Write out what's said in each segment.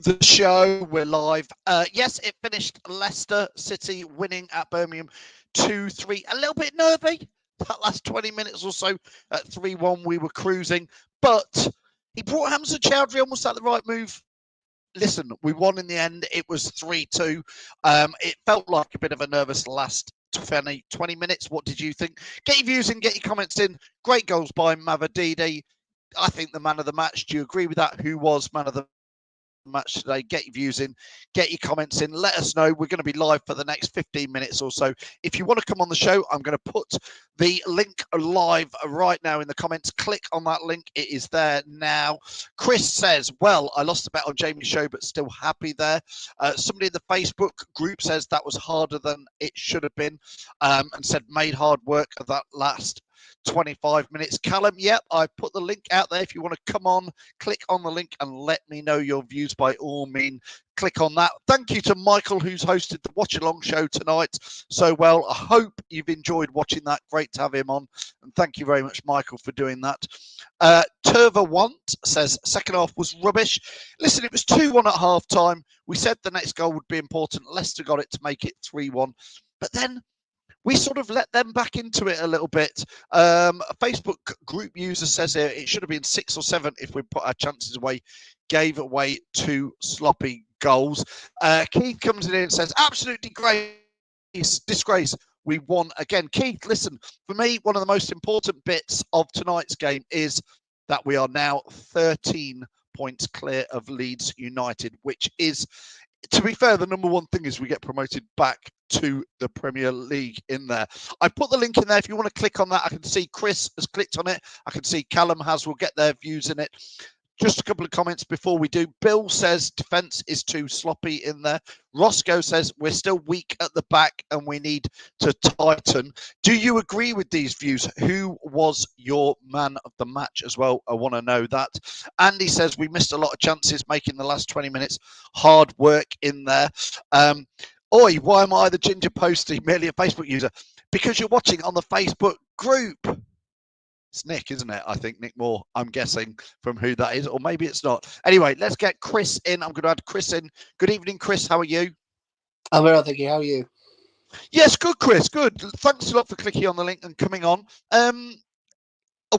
The show, we're live. Yes, it finished Leicester City winning at Birmingham 2-3. A little bit nervy that last 20 minutes or so. At 3-1 we were cruising, but he brought Hamza Chowdhury on. Was that the right move? Listen, we won in the end. It was 3-2. It felt like a bit of a nervous last 20 minutes. What did you think? Get your views in, get your comments in. Great goals by Mavadidi. I think the man of the match. Do you agree with that? Who was man of the match today? Get your views in, get your comments in, let us know. We're going to be live for the next 15 minutes or so. If you want to come on the show, I'm going to put the link live right now in the comments. Click on that link, it is there now. Chris says, well, I lost a bet on Jamie's show but still happy there. Somebody in the Facebook group says that was harder than it should have been, and said made hard work of that last 25 minutes. Callum, yep, I put the link out there. If you want to come on, click on the link and let me know your views. By all means, click on that. Thank you to Michael, who's hosted the Watch Along show tonight so well. I hope you've enjoyed watching that. Great to have him on, and thank you very much, Michael, for doing that. Turva Want says second half was rubbish. Listen, it was 2-1 at half time. We said the next goal would be important. Leicester got it to make it 3-1, but then we sort of let them back into it a little bit. A Facebook group user says here it should have been 6 or 7 if we put our chances away. Gave away 2 sloppy goals. Keith comes in and says, absolute disgrace. We won again. Keith, listen, for me, one of the most important bits of tonight's game is that we are now 13 points clear of Leeds United, which is, to be fair, the number one thing is we get promoted back to the Premier League in there. I put the link in there. If you want to click on that, I can see Chris has clicked on it. I can see Callum has. We'll get their views in it. Just a couple of comments before we do. Bill says defence is too sloppy in there. Roscoe says we're still weak at the back and we need to tighten. Do you agree with these views? Who was your man of the match as well? I want to know that. Andy says we missed a lot of chances, making the last 20 minutes hard work in there. Oi, why am I the ginger postie, merely a Facebook user? Because you're watching on the Facebook group. It's Nick, isn't it? I think Nick Moore, I'm guessing from who that is, or maybe it's not. Anyway, let's get Chris in. I'm going to add Chris in. Good evening, Chris. How are you? I'm well, thank you. How are you? Yes, good, Chris. Good. Thanks a lot for clicking on the link and coming on. A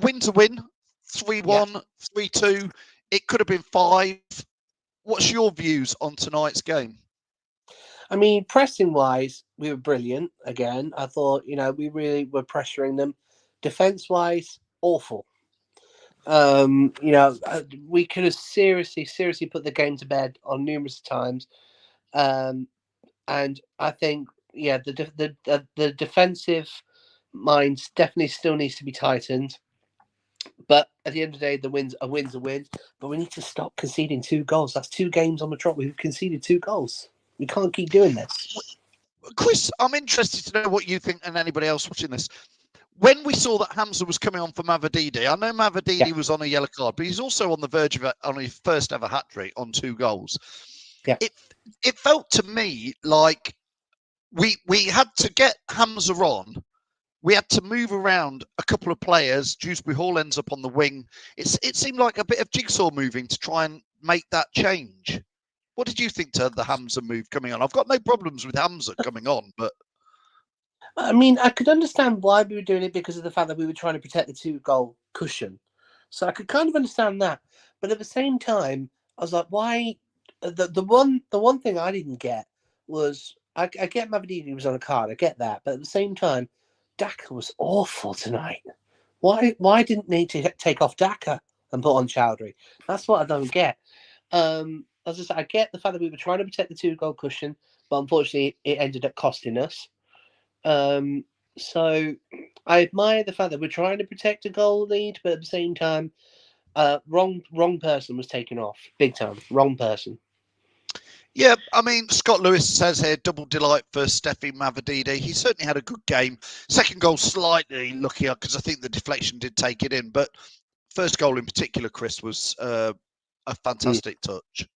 win to win, 3-1, 3-2. It could have been 5. What's your views on tonight's game? I mean, pressing-wise, we were brilliant again. I thought, we really were pressuring them. Defence-wise, awful. We could have seriously put the game to bed on numerous times. And I think, the defensive mind definitely still needs to be tightened. But at the end of the day, a win's a win. But we need to stop conceding 2 goals. That's 2 games on the trot. We've conceded 2 goals. We can't keep doing this. Chris, I'm interested to know what you think and anybody else watching this. When we saw that Hamza was coming on for Mavadidi, I know Mavadidi was on a yellow card, but he's also on the verge of on his first ever hat-trick on 2 goals. Yeah. It felt to me like we had to get Hamza on. We had to move around a couple of players. Dewsbury Hall ends up on the wing. It seemed like a bit of jigsaw moving to try and make that change. What did you think to the Hamza move coming on? I've got no problems with Hamza coming on, but... I mean, I could understand why we were doing it because of the fact that we were trying to protect the 2-goal cushion. So I could kind of understand that. But at the same time, I was like, why? The one thing I didn't get was, I get Mavadidi was on a card, I get that. But at the same time, Daka was awful tonight. Why didn't they take off Daka and put on Chowdhury? That's what I don't get. I get the fact that we were trying to protect the 2-goal cushion, but unfortunately it ended up costing us. So I admire the fact that we're trying to protect a goal lead, but at the same time, wrong person was taken off. Big time. Wrong person. Yeah, I mean, Scott Lewis says here, double delight for Steffi Mavadidi. He certainly had a good game. Second goal slightly luckier because I think the deflection did take it in. But first goal in particular, Chris, was a fantastic touch.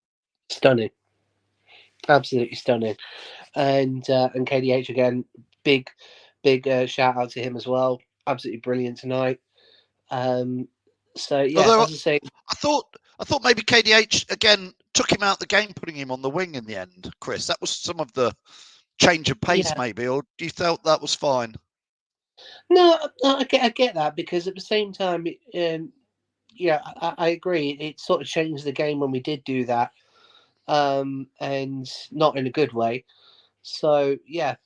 Stunning. Absolutely stunning. And KDH again, big shout out to him as well. Absolutely brilliant tonight. So yeah, Although as I say, I thought maybe KDH again took him out the game, putting him on the wing in the end. Chris, that was some of the change of pace, maybe, or do you felt that was fine? No, I get that, because at the same time, yeah, I agree. It sort of changed the game when we did do that, and not in a good way. So yeah,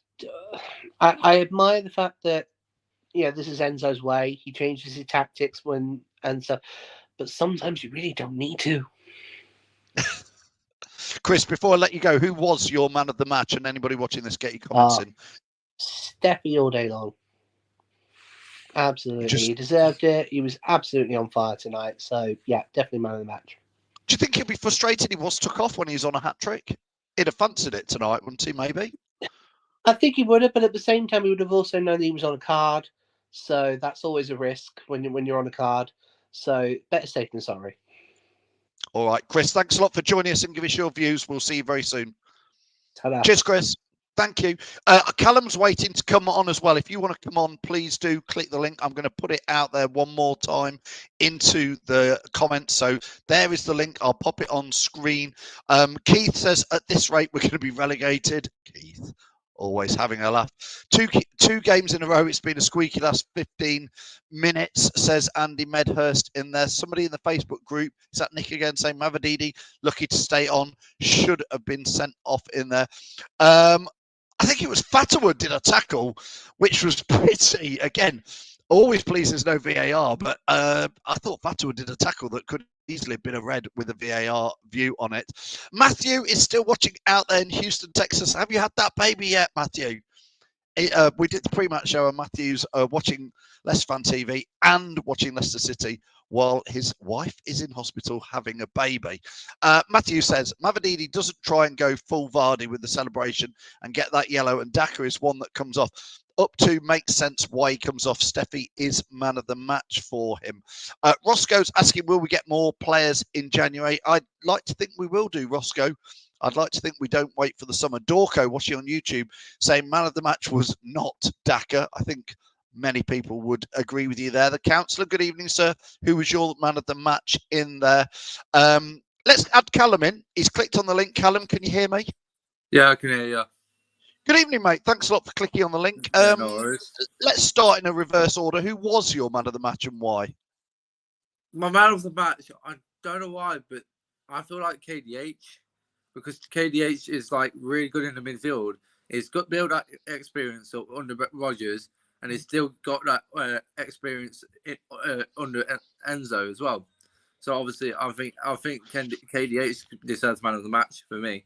I admire the fact that this is Enzo's way. He changes his tactics and stuff, but sometimes you really don't need to. Chris, before I let you go, who was your man of the match? And anybody watching this, get your comments in. Steffi all day long. Absolutely. He deserved it. He was absolutely on fire tonight. So, yeah, definitely man of the match. Do you think he'll be frustrated he was took off when he was on a hat-trick? He'd have fancied it tonight, wouldn't he, maybe? I think he would have, but at the same time, he would have also known that he was on a card. So that's always a risk when you're on a card. So better safe than sorry. All right, Chris, thanks a lot for joining us and give us your views. We'll see you very soon. Ta-da. Cheers, Chris. Thank you. Callum's waiting to come on as well. If you want to come on, please do click the link. I'm going to put it out there one more time into the comments. So there is the link. I'll pop it on screen. Keith says, at this rate, we're going to be relegated. Keith, always having a laugh. Two games in a row. It's been a squeaky last 15 minutes, says Andy Medhurst in there. Somebody in the Facebook group, is that Nick again, saying Mavadidi, lucky to stay on, should have been sent off in there. I think it was Fatterwood did a tackle, which was pretty, again, always pleased there's no VAR, but I thought Fatterwood did a tackle that could easily have been a red with a VAR view on it. Matthew is still watching out there in Houston, Texas. Have you had that baby yet, Matthew? We did the pre-match show, and Matthew's watching Leicester Fan TV and watching Leicester City while his wife is in hospital having a baby. Matthew says, Mavadidi doesn't try and go full Vardy with the celebration and get that yellow, and Daka is one that comes off. Up to makes sense why he comes off. Steffi is man of the match for him. Roscoe's asking, will we get more players in January? I'd like to think we will do, Roscoe. I'd like to think we don't wait for the summer. Dorco, watching on YouTube, saying man of the match was not Daka. I think many people would agree with you there. The councillor, good evening, sir. Who was your man of the match in there? Let's add Callum in. He's clicked on the link. Callum, can you hear me? Yeah, I can hear you. Good evening, mate. Thanks a lot for clicking on the link. Yeah, no worries. Let's start in a reverse order. Who was your man of the match and why? My man of the match, I don't know why, but I feel like KDH, because KDH is like really good in the midfield. He's got build that experience under Rodgers, and he's still got that experience under Enzo as well. So obviously, I think KDH deserves man of the match for me.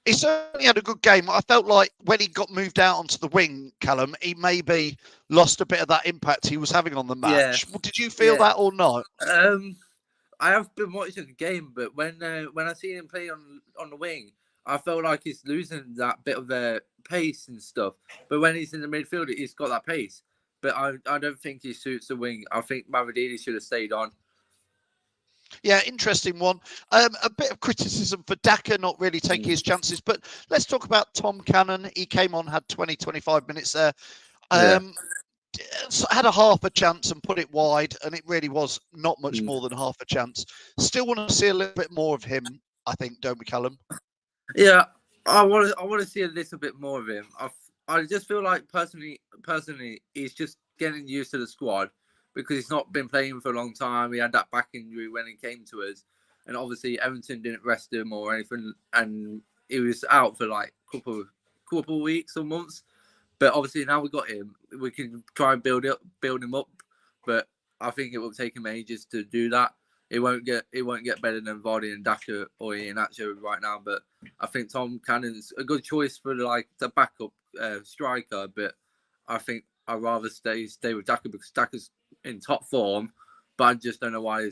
He certainly had a good game. I felt like when he got moved out onto the wing, Callum, he maybe lost a bit of that impact he was having on the match. Yeah. Did you feel that or not? I have been watching the game, but when I see him play on the wing, I felt like he's losing that bit of the pace and stuff. But when he's in the midfield, he's got that pace. But I don't think he suits the wing. I think Mavadidi should have stayed on. Yeah, interesting one. A bit of criticism for Daka not really taking his chances, but let's talk about Tom Cannon. He came on, had 20, 25 minutes there. Had a half a chance and put it wide, and it really was not much more than half a chance. Still want to see a little bit more of him, I think, don't we, Callum? Yeah, I want to see a little bit more of him. I just feel like personally, he's just getting used to the squad, because he's not been playing for a long time. He had that back injury when he came to us, and obviously Everton didn't rest him or anything, and he was out for like couple weeks or months. But obviously now we got him, we can try and build him up. But I think it will take him ages to do that. It won't get better than Vardy and Daka or Iheanacho right now. But I think Tom Cannon's a good choice for the backup striker. But I think I'd rather stay with Daka, because Daka's in top form. But I just don't know why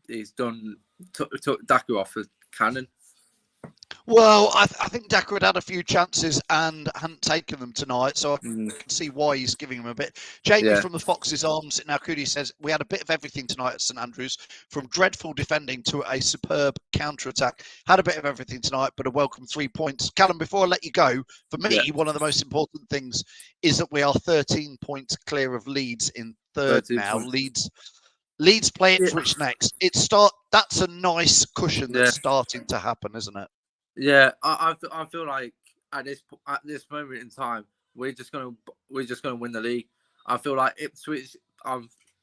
he's took Daka off for Cannon. Well, I think Daka had a few chances and hadn't taken them tonight, so I can see why he's giving him a bit. Jamie from the Fox's Arms in Alcudi says, we had a bit of everything tonight at St Andrews, from dreadful defending to a superb counter-attack. Had a bit of everything tonight, but a welcome 3 points. Callum, before I let you go, for me, one of the most important things is that we are 13 points clear of Leeds in third now. Leeds play Ipswich next. That's a nice cushion that's starting to happen, isn't it? Yeah, I feel like at this moment in time, we're just gonna win the league. I feel like Ipswich. I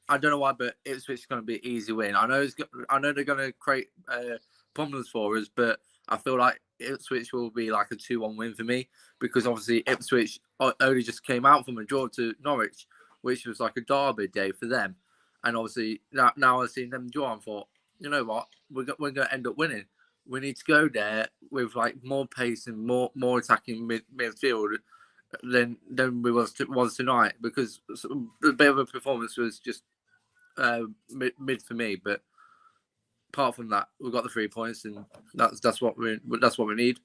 don't know why, but Ipswich is gonna be an easy win. I know they're gonna create problems for us, but I feel like Ipswich will be like a 2-1 win for me, because obviously Ipswich only just came out from a draw to Norwich, which was like a derby day for them, and obviously now I've seen them draw and thought, you know what, we're gonna end up winning. We need to go there with like more pace and more attacking midfield than we was tonight, because a bit of a performance was just mid for me. But apart from that, we've got the 3 points, and that's what we need.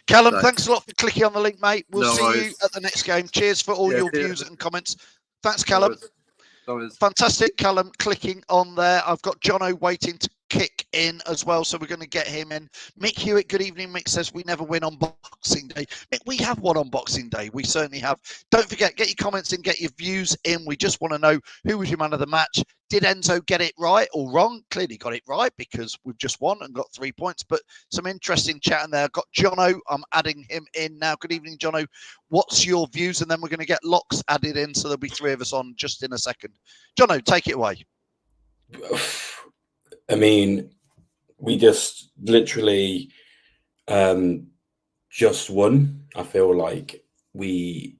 Callum, thanks a lot for clicking on the link, mate. We'll see worries. you at the next game. Cheers for all your views and comments. Thanks, Callum. Fantastic, Callum, clicking on there. I've got Jonno waiting to kick in as well, so we're going to get him in. Mick Hewitt, good evening. Mick says we never win on Boxing Day. Mick, we have won on Boxing Day. We certainly have. Don't forget, get your comments in, get your views in. We just want to know who was your man of the match. Did Enzo get it right or wrong? Clearly got it right, because we've just won and got 3 points. But some interesting chat in there. I've got Jonno. I'm adding him in now. Good evening, Jonno. What's your views? And then we're going to get Locks added in, so there'll be 3 of us on just in a second. Jonno, take it away. I mean, we just literally just won. I feel like we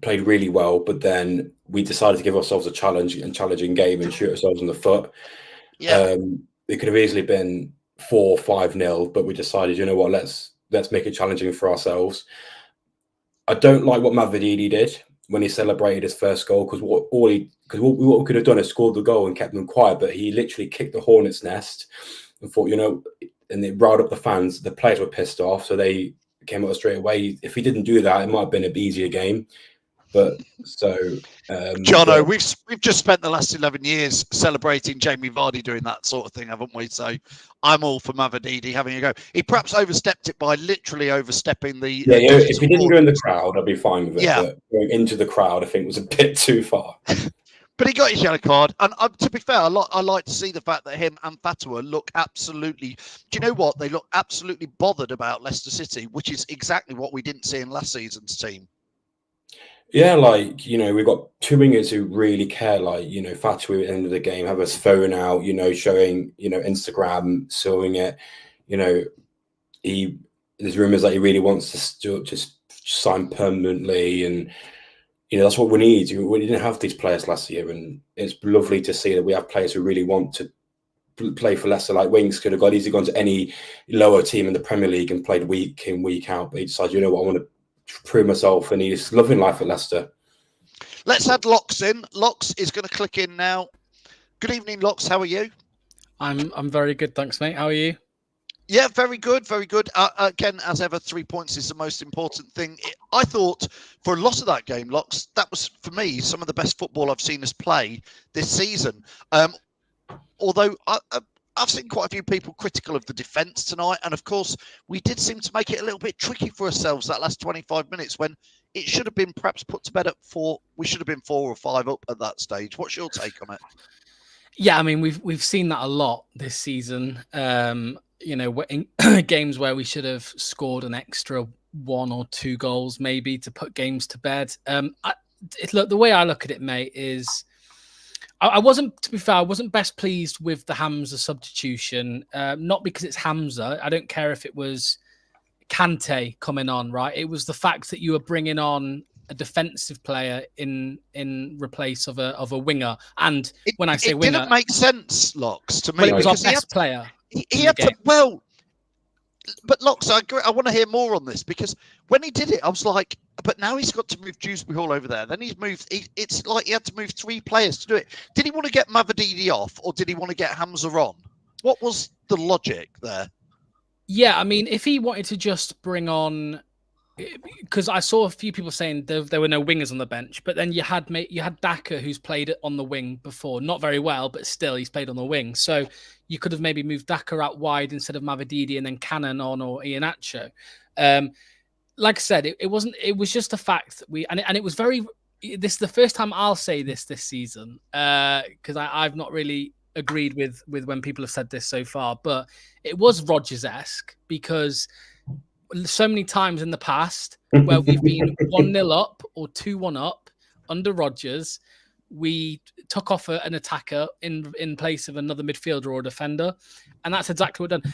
played really well, but then we decided to give ourselves a challenging game and shoot ourselves in the foot. Yeah. It could have easily been 4-5-0, but we decided, you know what, let's make it challenging for ourselves. I don't like what Mavididi did when he celebrated his first goal, because what we could have done is scored the goal and kept them quiet, but he literally kicked the hornet's nest and thought, you know, and it riled up the fans. The players were pissed off, so they came out straight away. If he didn't do that, it might have been an easier game. But so, Jonno, we've just spent the last 11 years celebrating Jamie Vardy doing that sort of thing, haven't we? So I'm all for Mavididi having a go. He perhaps overstepped it by literally overstepping the. Yeah, if he didn't go in the crowd, I'd be fine with it. Yeah. But going into the crowd, I think was a bit too far. But he got his yellow card, and to be fair, I like to see the fact that him and Fatua look absolutely. Do you know what? They look absolutely bothered about Leicester City, which is exactly what we didn't see in last season's team. Yeah, like, you know, we've got 2 wingers who really care. Like, you know, Fatua at the end of the game have his phone out, you know, showing, you know, Instagram, showing it. You know, there's rumours that he really wants to just sign permanently, and you know, that's what we need. We didn't have these players last year, and it's lovely to see that we have players who really want to play for Leicester. Like Wings could have easily gone to any lower team in the Premier League and played week in, week out, but he decided, you know what, I want to prove myself, and he's loving life at Leicester. Let's add Locks in. Locks is going to click in now. Good evening, Locks. How are you? I'm very good, thanks, mate. How are you? Yeah, very good, very good. Again, as ever, 3 points is the most important thing. I thought for a lot of that game, Locks, that was, for me, some of the best football I've seen us play this season. Although I've seen quite a few people critical of the defence tonight. And, of course, we did seem to make it a little bit tricky for ourselves that last 25 minutes when it should have been perhaps put to bed at 4. We should have been 4 or 5 up at that stage. What's your take on it? Yeah, I mean, we've seen that a lot this season. You know, in games where we should have scored an extra 1 or 2 goals, maybe, to put games to bed. Look, the way I look at it, mate, is I wasn't, to be fair, I wasn't best pleased with the Hamza substitution. Not because it's Hamza. I don't care if it was Kante coming on, right? It was the fact that you were bringing on a defensive player in replace of a winger. And when I say winger, it didn't make sense, Locks, to me. Well, it was our best player. He had to, well, but Locks, I agree. I want to hear more on this, because when he did it, I was like, but now he's got to move Dewsbury Hall over there. Then he's moved. It's like he had to move 3 players to do it. Did he want to get Mavididi off, or did he want to get Hamza on? What was the logic there? Yeah, I mean, if he wanted to just bring on, because I saw a few people saying there were no wingers on the bench, but then you had Daka, who's played on the wing before, not very well, but still he's played on the wing. So you could have maybe moved Daka out wide instead of Mavididi and then Cannon on or Iheanacho. Like I said, it wasn't. It was just a fact that and it was very. This is the first time I'll say this season because I've not really agreed with when people have said this so far, but it was Rodgers-esque because so many times in the past where we've been 1-0 up or 2-1 up under Rodgers, we took off an attacker in place of another midfielder or defender, and that's exactly what we've done.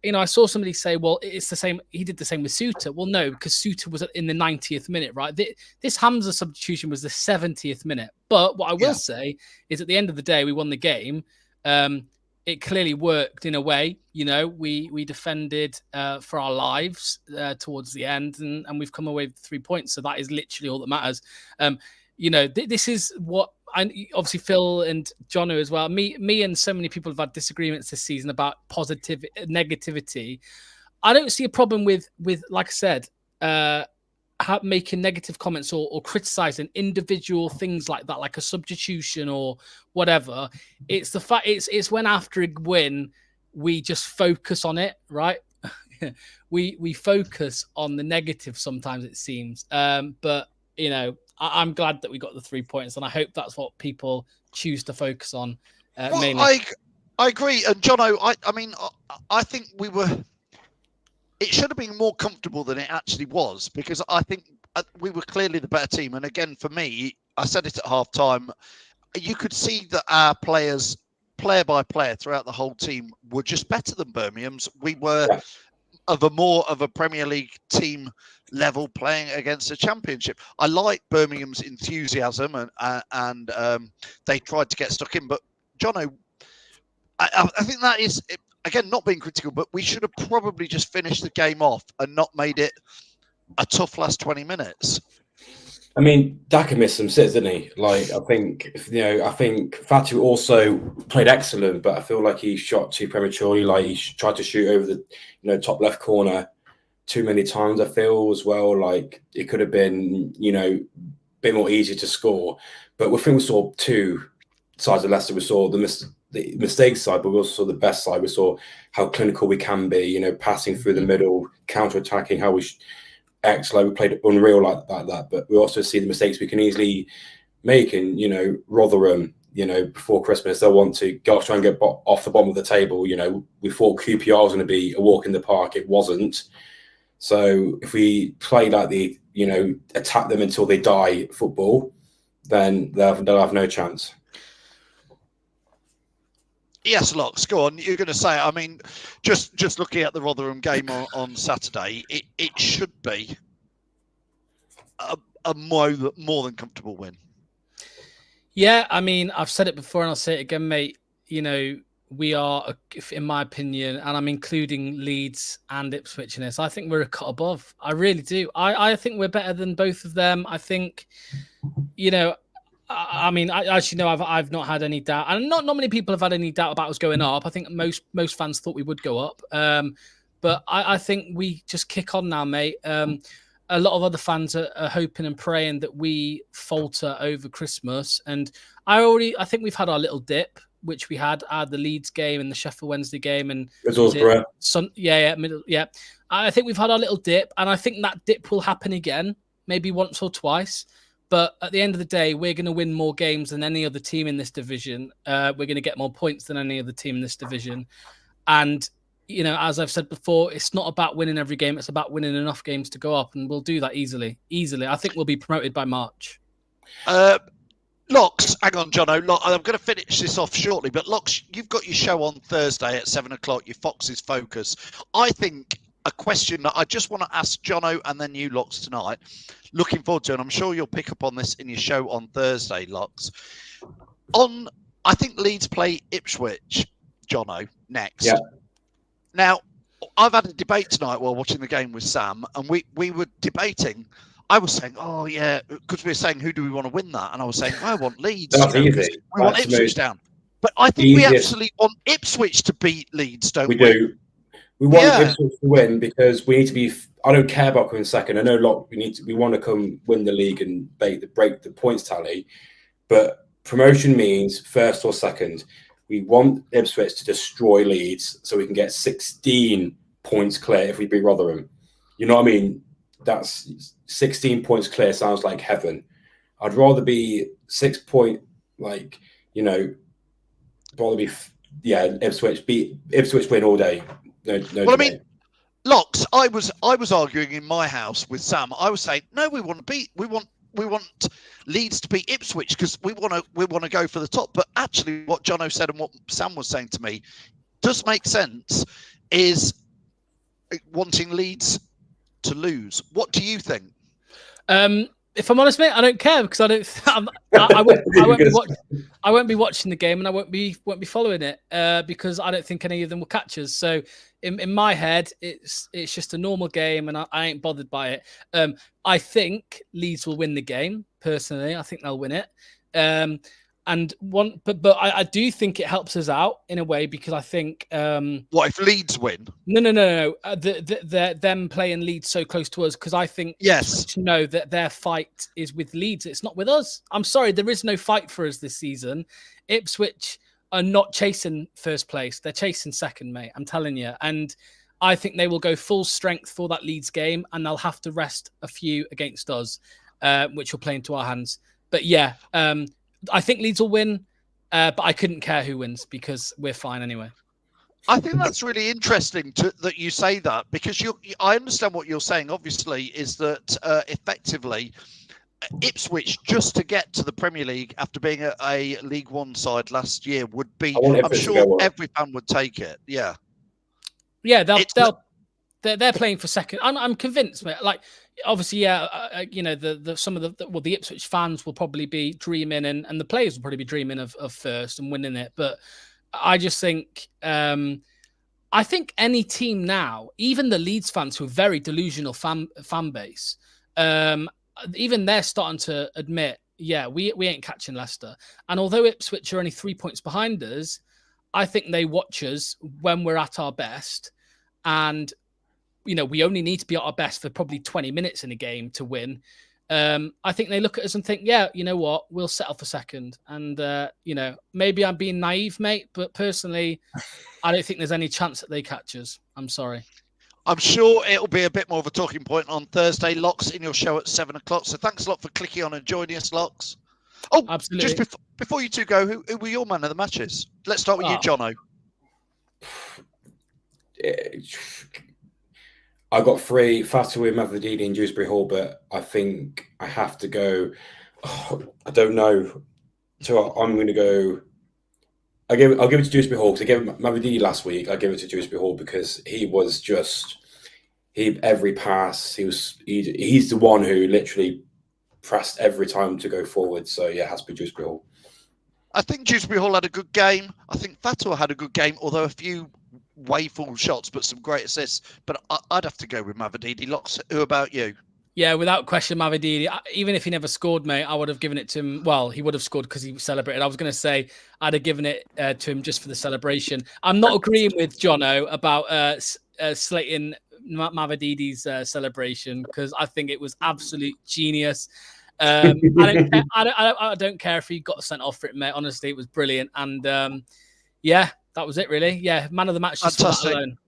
And I saw somebody say, "Well, it's the same. He did the same with Suter." Well, no, because Suter was in the 90th minute, right? This Hamza substitution was the 70th minute. But what I will say is, at the end of the day, we won the game. It clearly worked in a way. We defended for our lives towards the end, and we've come away with 3 points. So that is literally all that matters. This is what obviously Phil and Jonno as well. Me and so many people have had disagreements this season about negativity. I don't see a problem with like I said, making negative comments or criticizing individual things like that, like a substitution or whatever. It's the fact it's when after a win we just focus on it, right? we focus on the negative sometimes, it seems. But I'm glad that we got the 3 points, and I hope that's what people choose to focus on. Mainly. I agree, and Jonno, I think we were. It should have been more comfortable than it actually was, because I think we were clearly the better team. And again, for me, I said it at half time, you could see that our players, player by player, throughout the whole team, were just better than Birmingham's. We were more of a Premier League team level playing against a championship. I like Birmingham's enthusiasm and they tried to get stuck in. But Jonno, I think that is, again, not being critical, but we should have probably just finished the game off and not made it a tough last 20 minutes. I mean, Daka missed some sits, didn't he? Like, I think Fatu also played excellent, but I feel like he shot too prematurely. Like, he tried to shoot over the top left corner too many times, I feel, as well. Like, it could have been, a bit more easy to score. But we saw two sides of Leicester. We saw the mistake side, but we also saw the best side. We saw how clinical we can be, passing through the middle, counter-attacking, how we excellent. We played unreal like that. But we also see the mistakes we can easily make. And, Rotherham, before Christmas, they'll want to try and get off the bottom of the table. We thought QPR was going to be a walk in the park. It wasn't. So if we play like attack them until they die football, then they'll have no chance. Yes, Locks, go on. You're going to say, just looking at the Rotherham game on Saturday, it should be a more than comfortable win. Yeah, I've said it before and I'll say it again, mate. We are, in my opinion, and I'm including Leeds and Ipswich in this, I think we're a cut above. I really do. I think we're better than both of them. I think, I've not had any doubt, and not many people have had any doubt about us going up. I think most fans thought we would go up, but I think we just kick on now, mate. A lot of other fans are hoping and praying that we falter over Christmas, and I think we've had our little dip, which we had the Leeds game and the Sheffield Wednesday game, and I think we've had our little dip, and I think that dip will happen again, maybe once or twice. But at the end of the day, we're going to win more games than any other team in this division. We're going to get more points than any other team in this division. And, as I've said before, it's not about winning every game. It's about winning enough games to go up. And we'll do that easily. I think we'll be promoted by March. Locks, hang on, Jonno. I'm going to finish this off shortly. But Locks, you've got your show on Thursday at 7:00, your Fox's Focus. I think a question that I just want to ask Jonno and then you, Locks, tonight. Looking forward to it, and I'm sure you'll pick up on this in your show on Thursday, Locks. I think Leeds play Ipswich, Jonno, next. Yeah. Now, I've had a debate tonight while watching the game with Sam, and we were debating. I was saying, oh, yeah, because we were saying, who do we want to win that? And I was saying, I want Leeds. That's easy. We want Ipswich down. But I think we actually want Ipswich to beat Leeds, don't we? We do. We want Yeah. Ipswich to win because we need to be. I don't care about coming second. I know Lock. We want to come win the league and break the points tally, but promotion means first or second. We want Ipswich to destroy Leeds so we can get 16 points clear if we beat Rotherham. You know what I mean? That's 16 points clear. Sounds like heaven. I'd rather be 6 point, like, you know, probably be Ipswich win all day. No Well, I debate. mean, Locks, I was arguing in my house with Sam. I was saying, no, we want Leeds to beat Ipswich because we want to go for the top. But actually, what Jonno said and what Sam was saying to me does make sense. Is wanting Leeds to lose. What do you think? If I'm honest, mate, I don't care because I don't. I won't be watching the game and I won't be following it because I don't think any of them will catch us. So in my head, it's just a normal game and I ain't bothered by it. I think Leeds will win the game. Personally, I think they'll win it. But I do think it helps us out in a way because I think what if Leeds win? No. Them playing Leeds so close to us because I think yes, know that their fight is with Leeds. It's not with us. I'm sorry, there is no fight for us this season. Ipswich are not chasing first place; they're chasing second, mate. I'm telling you, and I think they will go full strength for that Leeds game, and they'll have to rest a few against us, which will play into our hands. But yeah. I think Leeds will win, but I couldn't care who wins because we're fine anyway. I think that's really interesting that you say that because I understand what you're saying. Obviously, is that effectively Ipswich just to get to the Premier League after being a League One side last year would be. I'm sure every fan would take it. Yeah. Yeah, they're playing for second. I'm convinced, mate. Like, obviously, you know, the Ipswich fans will probably be dreaming, and the players will probably be dreaming of first and winning it. But I just think, I think any team now, even the Leeds fans who are very delusional fan base, even they're starting to admit, yeah, we ain't catching Leicester. And although Ipswich are only 3 points behind us, I think they watch us when we're at our best. And, you know, we only need to be at our best for probably 20 minutes in a game to win. I think they look at us and think, yeah, you know what, we'll settle for second. And, you know, maybe I'm being naive, mate, but personally, I don't think there's any chance that they catch us. I'm sorry. I'm sure it'll be a bit more of a talking point on Thursday. Locks in your show at 7 o'clock. So thanks a lot for clicking on and joining us, Locks. Oh, absolutely. Just before you two go, who were your man of the matches? Let's start with you, Jonno. I got 3, Fatih, Mavrodini and Dewsbury Hall, but I think I have to go. I don't know. So I'm going to go. I'll give it to Dewsbury Hall because I gave it Mavrodini last week. I give it to Dewsbury Hall because he was just every pass. He's the one who literally pressed every time to go forward. So yeah, it has to be Dewsbury Hall. I think Dewsbury Hall had a good game. I think Fatih had a good game, although a few wayful shots, but some great assists. But I'd have to go with Mavrodini. Locks. Who about you? Yeah, without question, Mavrodini. Even if he never scored, mate, I would have given it to him. Well, he would have scored because he celebrated. I was going to say I'd have given it to him just for the celebration. I'm not agreeing with Jonno about slating Mavrodini's celebration because I think it was absolute genius. I don't care if he got sent off for it, mate. Honestly, it was brilliant. And yeah, that was it, really. Yeah, man of the match. Just fantastic. Alone.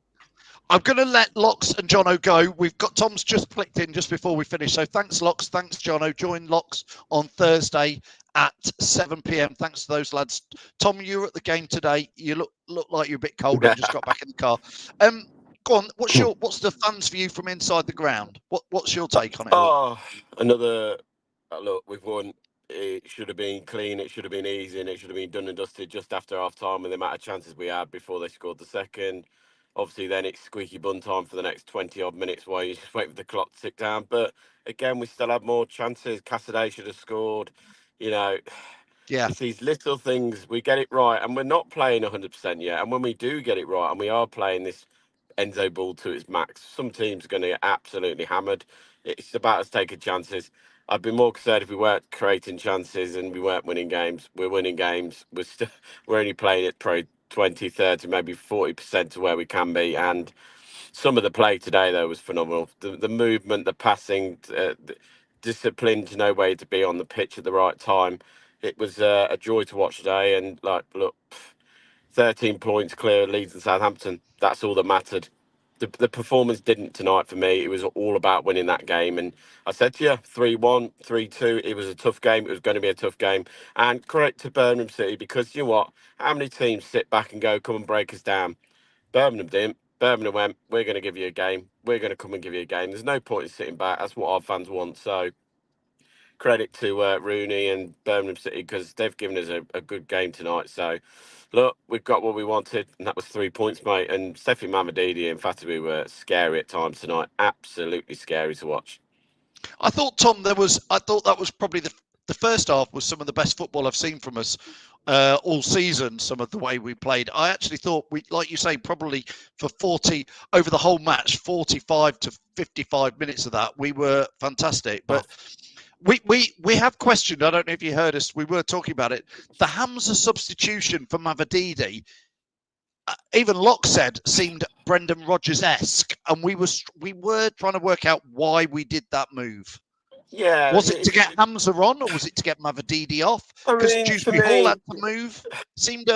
I'm going to let Locks and Jonno go. We've got Tom's just clicked in just before we finish. So thanks, Locks. Thanks, Jonno. Join Locks on Thursday at 7 p.m. Thanks to those lads. Tom, you were at the game today. You look like you're a bit cold. I just got back in the car. Go on. What's the fans view from inside the ground? What's your take on it? Another look. We've won. It should have been clean. It should have been easy, and it should have been done and dusted just after half time with the amount of chances we had before they scored the second. Obviously, then it's squeaky bun time for the next 20 odd minutes while you just wait for the clock to tick down. But again, we still had more chances. Cassidy should have scored. You know, it's these little things. We get it right, and we're not playing 100% yet. And when we do get it right, and we are playing this Enzo ball to its max, some teams are going to get absolutely hammered. It's about us taking chances. I'd be more concerned if we weren't creating chances and we weren't winning games. We're winning games. We're only playing at 20, 30, maybe 40% to where we can be. And some of the play today, though, was phenomenal. The movement, the passing, the discipline to know where to be on the pitch at the right time. It was a joy to watch today. And, like, look, 13 points clear of Leeds and Southampton. That's all that mattered. The performance didn't tonight for me. It was all about winning that game. And I said to you, 3-1, 3-2. It was a tough game. It was going to be a tough game. And credit to Birmingham City, because you know what? How many teams sit back and go, come and break us down? Birmingham didn't. Birmingham went, we're going to give you a game. We're going to come and give you a game. There's no point in sitting back. That's what our fans want. So credit to Rooney and Birmingham City, because they've given us a good game tonight. So, look, we've got what we wanted, and that was 3 points, mate. And Steffi Mamadidi and Fatawu were scary at times tonight. Absolutely scary to watch. I thought, Tom, I thought that was probably the first half was some of the best football I've seen from us all season. Some of the way we played, I actually thought we, like you say, probably for 40 over the whole match, 45 to 55 minutes of that, we were fantastic. But we have questioned. I don't know if you heard us. We were talking about it. The Hamza substitution for Mavididi. Even Locke said seemed Brendan Rodgers-esque, and we were trying to work out why we did that move. Yeah, was it to get Hamza on, or was it to get Mavididi off? Because Dewsbury Hall had to move. Seemed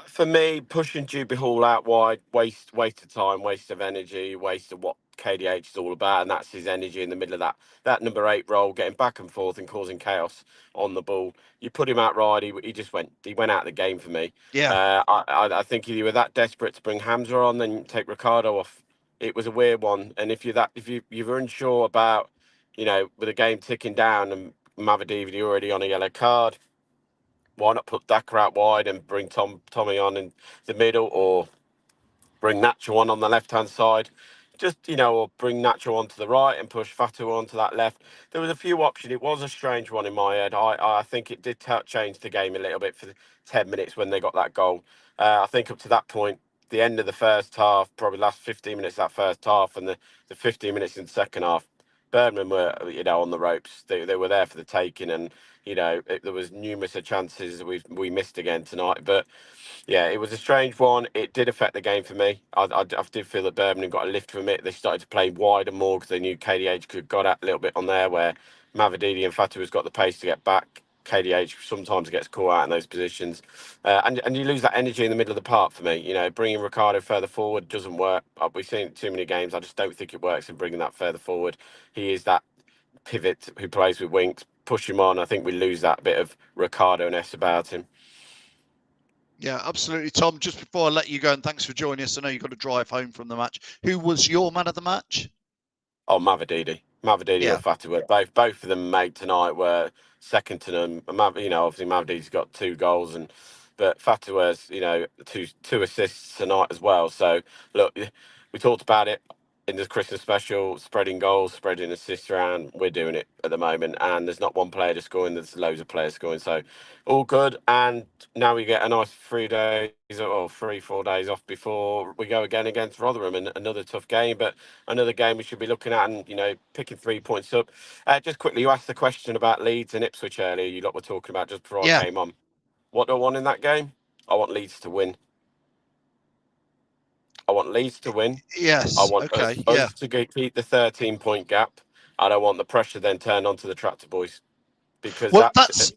for me, pushing Dewsbury Hall out wide, waste of time, waste of energy, waste of what KDH is all about, and that's his energy in the middle of that number 8 role, getting back and forth and causing chaos on the ball. You put him out right, he went out of the game for me. Yeah. I think if you were that desperate to bring Hamza on, then take Ricardo off. It was a weird one, and if you're unsure about, with the game ticking down and Mavididi already on a yellow card, why not put Daka out wide and bring Tommy on in the middle, or bring Nacho on the left-hand side? Just, or bring Nacho on to the right and push Fatu on to that left. There was a few options. It was a strange one in my head. I think it did change the game a little bit for the 10 minutes when they got that goal. I think up to that point, the end of the first half, probably last 15 minutes of that first half, and the 15 minutes in the second half, Birmingham were, on the ropes. They were there for the taking, and there was numerous chances we missed again tonight. But yeah, it was a strange one. It did affect the game for me. I did feel that Birmingham got a lift from it. They started to play wider more because they knew KDH could got at a little bit on there, where Mavididi and Fatu has got the pace to get back. KDH sometimes gets caught out in those positions, and you lose that energy in the middle of the park for me. Bringing Ricardo further forward doesn't work. We've seen it too many games. I just don't think it works in bringing that further forward. He is that pivot who plays with wings. Push him on. I think we lose that bit of Ricardo-ness about him. Yeah, absolutely, Tom. Just before I let you go, and thanks for joining us. I know you've got to drive home from the match. Who was your man of the match? Oh, Mavididi or Fatu. Both of them made tonight were second to them. Obviously Mavididi's got 2 goals, but Fatu has, two assists tonight as well. So look, we talked about it in the Christmas special, spreading goals, spreading assists around. We're doing it at the moment, and there's not one player just scoring, there's loads of players scoring. So all good. And now we get a nice 3 days or 3-4 days off before we go again against Rotherham, and another tough game, but another game we should be looking at and picking 3 points up. Just quickly, you asked the question about Leeds and Ipswich earlier. You lot were talking about just before I came on. What do I want in that game? I want Leeds to win. I want Leeds to win. Yes. I want us to keep the 13-point gap. I don't want the pressure then turned onto the Tractor Boys, because that's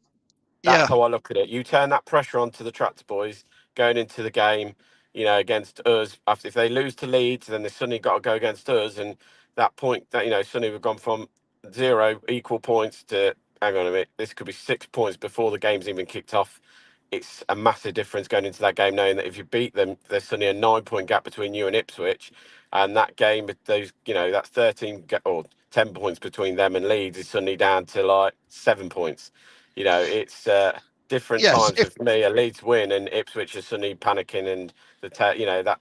how I look at it. You turn that pressure onto the Tractor Boys going into the game, against us. If they lose to Leeds, then they suddenly got to go against us, and that point that suddenly we've gone from 0 equal points to, hang on a minute, this could be 6 points before the game's even kicked off. It's a massive difference going into that game, knowing that if you beat them, there's suddenly a 9-point gap between you and Ipswich, and that game, those that's 13 or 10 points between them and Leeds is suddenly down to like 7 points. It's different times. For me, a Leeds win and Ipswich is suddenly panicking, and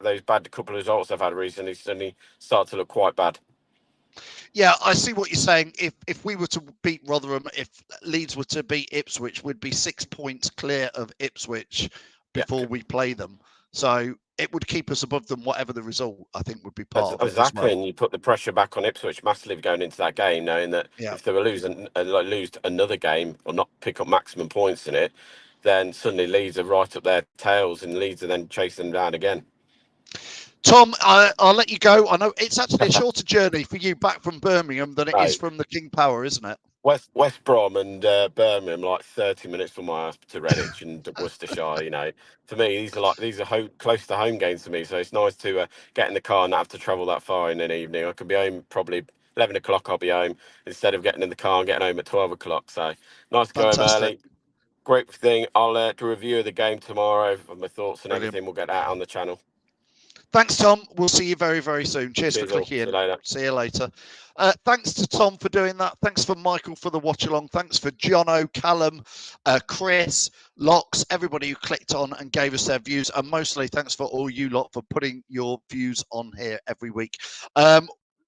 those bad couple of results they've had recently suddenly start to look quite bad. Yeah, I see what you're saying. If we were to beat Rotherham, if Leeds were to beat Ipswich, we'd be 6 points clear of Ipswich before we play them. So it would keep us above them, whatever the result, I think, would be part of it. Exactly, and you put the pressure back on Ipswich massively going into that game, knowing that if they were lose another game or not pick up maximum points in it, then suddenly Leeds are right up their tails, and Leeds are then chasing them down again. Tom, I'll let you go. I know it's actually a shorter journey for you back from Birmingham than it is from the King Power, isn't it? West Brom and Birmingham, like 30 minutes from my house to Redditch and Worcestershire. You know, for me, these are close to home games for me. So it's nice to get in the car and not have to travel that far in an evening. I could be home probably 11 o'clock. I'll be home instead of getting in the car and getting home at 12 o'clock. So nice to go home early. Great thing. I'll do a review of the game tomorrow of my thoughts and everything. We'll get that on the channel. Thanks, Tom. We'll see you very, very soon. Cheers for clicking in. See you later. Thanks to Tom for doing that. Thanks for Michael for the watch along. Thanks for Jonno, Callum, Chris, Locks, everybody who clicked on and gave us their views. And mostly thanks for all you lot for putting your views on here every week.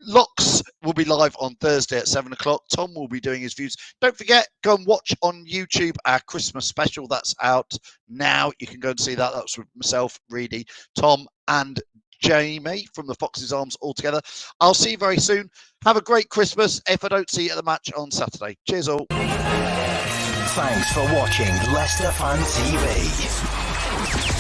Locks will be live on Thursday at 7 o'clock. Tom will be doing his views. Don't forget, go and watch on YouTube our Christmas special. That's out now. You can go and see that. That's with myself, Reedy, Tom, and Jamie from the Fox's Arms all together. I'll see you very soon. Have a great Christmas if I don't see you at the match on Saturday. Cheers all. Thanks for watching Leicester Fan TV.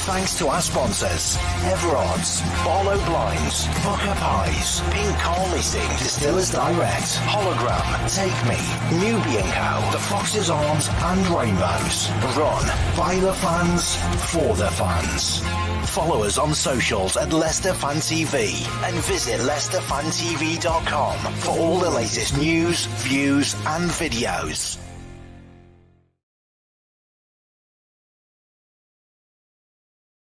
Thanks to our sponsors, Everod's, Barlow Blinds, Booker Pies, Pink Car Leasing, Distillers Direct, Hologram, Take Me, Nubian Cow, The Fox's Arms and Rainbows. Run by the fans, for the fans. Follow us on socials at Leicester Fan TV and visit leicesterfantv.com for all the latest news, views and videos.